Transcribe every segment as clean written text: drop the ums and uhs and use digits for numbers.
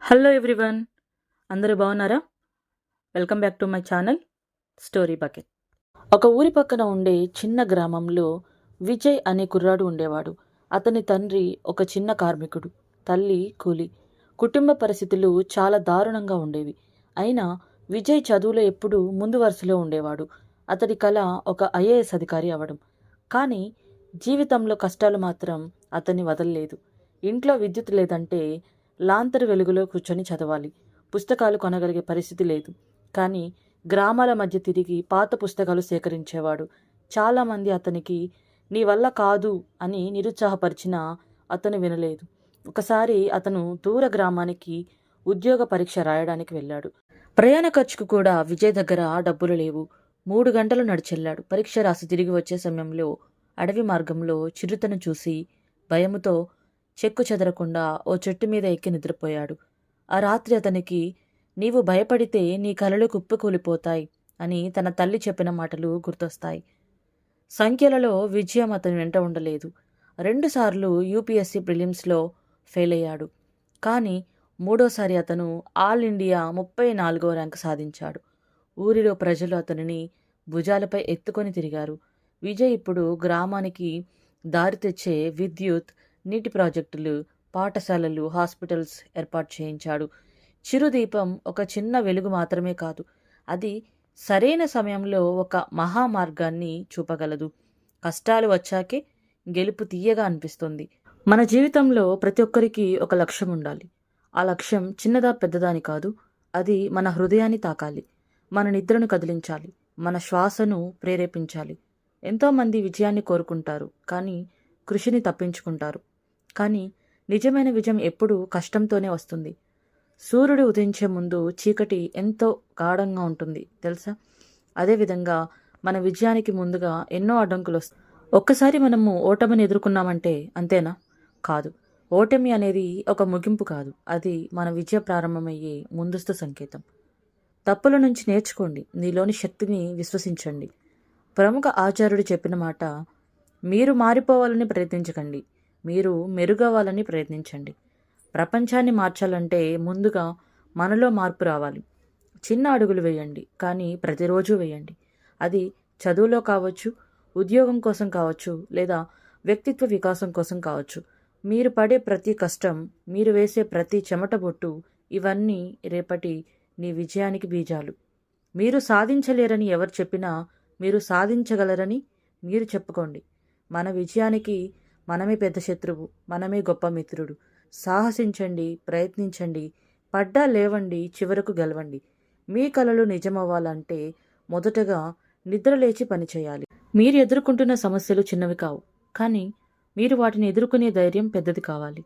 Hello everyone, అందరూ బాగున్నారా? Welcome back to my channel story bucket. ఒక ఊరి పక్కన ఉండే చిన్న గ్రామంలో విజయ్ అనే కుర్రాడు ఉండేవాడు. అతని తండ్రి ఒక చిన్న కార్మికుడు, తల్లి కూలి. కుటుంబ పరిస్థితులు చాలా దారుణంగా ఉండేవి. అయినా విజయ్ చదువులో ఎప్పుడూ ముందు వరుసలో ఉండేవాడు. అతడి కల ఒక ఐఏఎస్ అధికారి అవ్వడం. కానీ జీవితంలో కష్టాలు మాత్రం అతన్ని వదలలేదు. ఇంట్లో విద్యుత్ లేదంటే లాంతరు వెలుగులో కూర్చొని చదవాలి. పుస్తకాలు కొనగలిగే పరిస్థితి లేదు. కానీ గ్రామాల మధ్య తిరిగి పాత పుస్తకాలు సేకరించేవాడు. చాలామంది అతనికి నీ వల్ల కాదు అని నిరుత్సాహపరిచినా అతను వినలేదు. ఒకసారి అతను దూర గ్రామానికి ఉద్యోగ పరీక్ష రాయడానికి వెళ్ళాడు. ప్రయాణ ఖర్చుకు కూడా విజయ్ దగ్గర డబ్బులు లేవు. 3 గంటలు నడిచెళ్ళాడు. పరీక్ష రాసి తిరిగి వచ్చే సమయంలో అడవి మార్గంలో చిరుతను చూసి భయముతో చెక్కు చెదరకుండా ఓ చెట్టు మీద ఎక్కి నిద్రపోయాడు. ఆ రాత్రి అతనికి నీవు భయపడితే నీ కలలు కుప్పకూలిపోతాయి అని తన తల్లి చెప్పిన మాటలు గుర్తొస్తాయి. సంఖ్యలలో విజయం అతని వెంట ఉండలేదు. 2 సార్లు యూపీఎస్సీ ప్రిలిమ్స్లో ఫెయిల్ అయ్యాడు. కానీ మూడోసారి అతను ఆల్ ఇండియా 34వ ర్యాంకు సాధించాడు. ఊరిలో ప్రజలు అతనిని భుజాలపై ఎత్తుకొని తిరిగారు. విజయ్ ఇప్పుడు గ్రామానికి దారి తెచ్చే విద్యుత్, నీటి ప్రాజెక్టులు, పాఠశాలలు, హాస్పిటల్స్ ఏర్పాటు చేయించాడు. చిరుదీపం ఒక చిన్న వెలుగు మాత్రమే కాదు, అది సరైన సమయంలో ఒక మహామార్గాన్ని చూపగలదు. కష్టాలు వచ్చాకే గెలుపు తీయగా అనిపిస్తుంది. మన జీవితంలో ప్రతి ఒక్కరికి ఒక లక్ష్యం ఉండాలి. ఆ లక్ష్యం చిన్నదా పెద్దదా అని కాదు, అది మన హృదయాన్ని తాకాలి, మన నిద్రను కదిలించాలి, మన శ్వాసను ప్రేరేపించాలి. ఎంతోమంది విజయాన్ని కోరుకుంటారు, కానీ కృషిని తప్పించుకుంటారు. కానీ నిజమైన విజయం ఎప్పుడూ కష్టంతోనే వస్తుంది. సూర్యుడు ఉదయించే ముందు చీకటి ఎంతో గాఢంగా ఉంటుంది తెలుసా? అదేవిధంగా మన విజయానికి ముందుగా ఎన్నో అడ్డంకులు వస్తాయి. ఒక్కసారి మనము ఓటమిని ఎదుర్కొన్నామంటే అంతేనా? కాదు. ఓటమి అనేది ఒక ముగింపు కాదు, అది మన విజయ ప్రారంభమయ్యే ముందస్తు సంకేతం. తప్పుల నుంచి నేర్చుకోండి, నీలోని శక్తిని విశ్వసించండి. ప్రముఖ ఆచార్యుడు చెప్పిన మాట, మీరు మారిపోవాలని ప్రయత్నించకండి, మీరు మెరుగవ్వాలని ప్రయత్నించండి. ప్రపంచాన్ని మార్చాలంటే ముందుగా మనలో మార్పు రావాలి. చిన్న అడుగులు వేయండి, కానీ ప్రతిరోజు వేయండి. అది చదువులో కావచ్చు, ఉద్యోగం కోసం కావచ్చు, లేదా వ్యక్తిత్వ వికాసం కోసం కావచ్చు. మీరు పడే ప్రతి కష్టం, మీరు వేసే ప్రతి చెమట బొట్టు, ఇవన్నీ రేపటి నీ విజయానికి బీజాలు. మీరు సాధించలేరని ఎవరు చెప్పినా మీరు సాధించగలరని మీరు చెప్పుకోండి. మన విజయానికి మనమే పెద్ద శత్రువు, మనమే గొప్ప మిత్రుడు. సాహసించండి, ప్రయత్నించండి, పడ్డా లేవండి, చివరకు గెలవండి. మీ కలలు నిజమవ్వాలంటే మొదటగా నిద్రలేచి పనిచేయాలి. మీరు ఎదుర్కొంటున్న సమస్యలు చిన్నవి కావు, కానీ మీరు వాటిని ఎదుర్కొనే ధైర్యం పెద్దది కావాలి.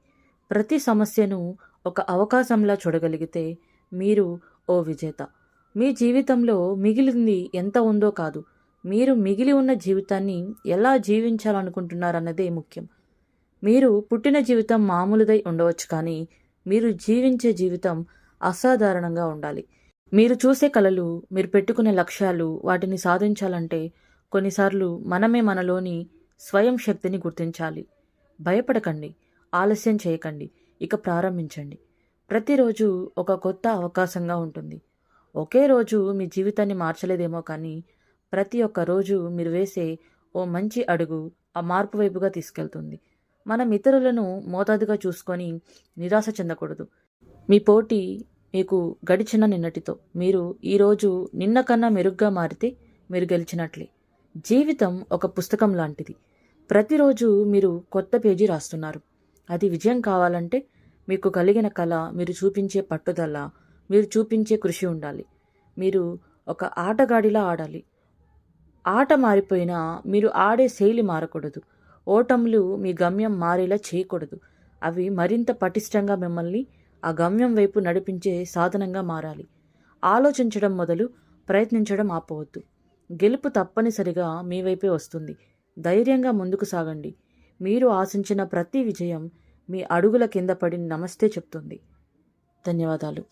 ప్రతి సమస్యను ఒక అవకాశంలా చూడగలిగితే మీరు ఓ విజేత. మీ జీవితంలో మిగిలింది ఎంత ఉందో కాదు, మీరు మిగిలి ఉన్న జీవితాన్ని ఎలా జీవించాలనుకుంటున్నారన్నదే ముఖ్యం. మీరు పుట్టిన జీవితం మామూలుదై ఉండవచ్చు, కానీ మీరు జీవించే జీవితం అసాధారణంగా ఉండాలి. మీరు చూసే కలలు, మీరు పెట్టుకునే లక్ష్యాలు, వాటిని సాధించాలంటే కొన్నిసార్లు మనమే మనలోని స్వయం శక్తిని గుర్తించాలి. భయపడకండి, ఆలస్యం చేయకండి, ఇక ప్రారంభించండి. ప్రతిరోజు ఒక కొత్త అవకాశంగా ఉంటుంది. ఒకే రోజు మీ జీవితాన్ని మార్చలేదేమో, కానీ ప్రతి ఒక్క రోజు మీరు వేసే ఓ మంచి అడుగు ఆ మార్పు వైపుగా తీసుకెళ్తుంది. మనం ఇతరులను మోతాదుగా చూసుకొని నిరాశ చెందకూడదు. మీ పోటీ మీకు గడిచిన నిన్నటితో. మీరు ఈరోజు నిన్న కన్నా మెరుగ్గా మారితే మీరు గెలిచినట్లే. జీవితం ఒక పుస్తకం లాంటిది. ప్రతిరోజు మీరు కొత్త పేజీ రాస్తున్నారు. అది విజయం కావాలంటే మీకు కలిగిన కళ, మీరు చూపించే పట్టుదల, మీరు చూపించే కృషి ఉండాలి. మీరు ఒక ఆటగాడిలా ఆడాలి. ఆట మారిపోయినా మీరు ఆడే శైలి మారకూడదు. ఓటములు మీ గమ్యం మారేలా చేయకూడదు. అవి మరింత పటిష్టంగా మిమ్మల్ని ఆ గమ్యం వైపు నడిపించే సాధనంగా మారాలి. ఆలోచించడం మొదలు, ప్రయత్నించడం ఆపవద్దు. గెలుపు తప్పనిసరిగా మీ వైపే వస్తుంది. ధైర్యంగా ముందుకు సాగండి. మీరు ఆశించిన ప్రతి విజయం మీ అడుగుల కింద పడి నమస్తే చెప్తుంది. ధన్యవాదాలు.